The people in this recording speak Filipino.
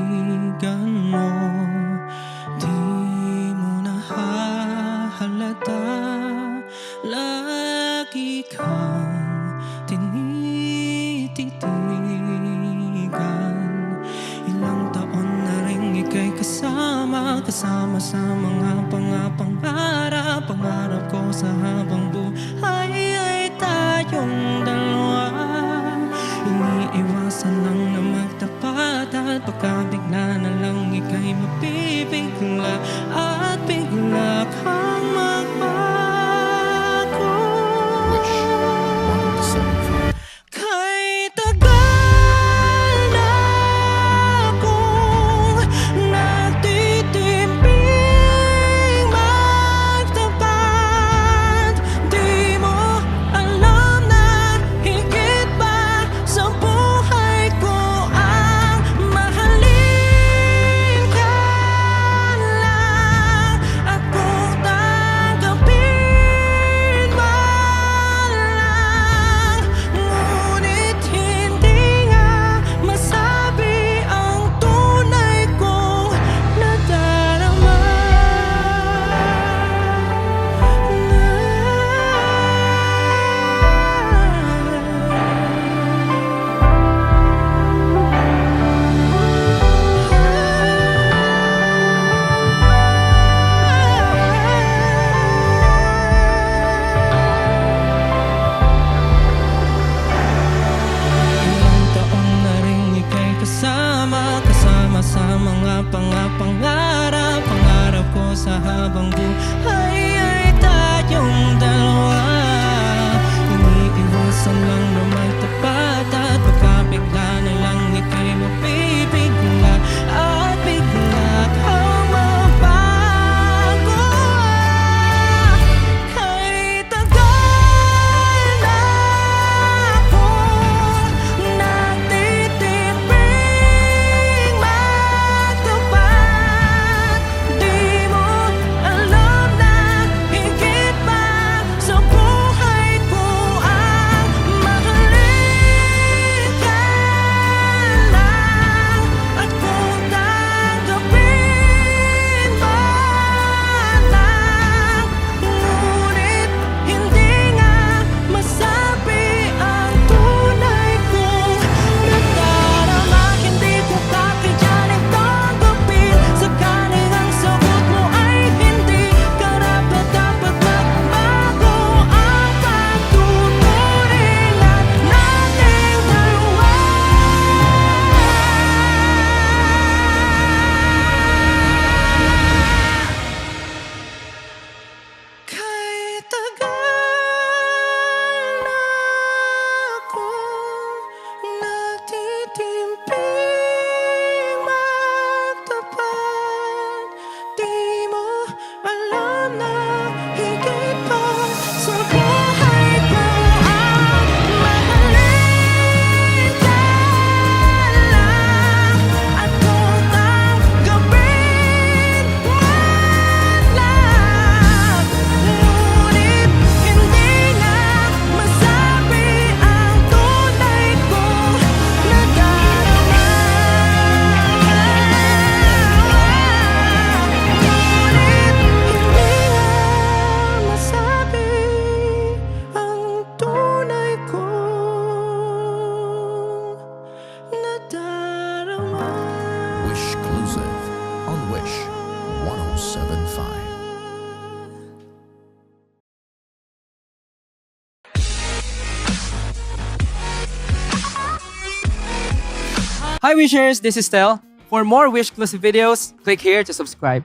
kaibigan mo, di mo nahahalata. Lagi kang tinititigan. Ilang taon na rin ika'y kasama sa mga pangarap. Pangarap ko sa habang buhay ay tayong dalawa. Iniiwasan lang na magtapat at pagkabigla na lang ika'y mapipigla at bigla kang magbago. Kay tagal na akong nagtitimping magtapat. Di mo alam na higit pa sa buhay ko ang mahalin ka lang. At kung tanggapin man lang, ngunit hindi nga masabi ang tunay kong nadarama. Ilang taon na rin ika'y kasama sa mga pangarap. Pangarap ko sa habang buhay ay tayong dalawa. Iniiwasan lang na magtapat at pagkabigla na lang ika'y mapipigla at bigla kang mabago. Kay tagal na akong nagtitimping magtapat. Di mo alam na higit pa sa buhay ko ang mahalin ka lang. At kung tanggapin man lang, ngunit hindi nga masabi ang tunay kong nadarama. Hindi ko kakayanin tanggapin sakaling ang sagot mo ay hindi. Karapat-dapat magbago ang pagtuturing nating dalawa. Kay tagal na akong nagtitimping magtapat. Di mo alam na higit pa sa buhay ko ang mahalin ka lang. At kung tanggapin man lang, ngunit hindi nga masabi ang tunay kong nadarama. Ngunit hindi nga masabi ang tunay kong nadarama. Wish Exclusive on Wish 1075. Hi Wishers, this is Tel. For more Wish exclusive videos, click here to subscribe.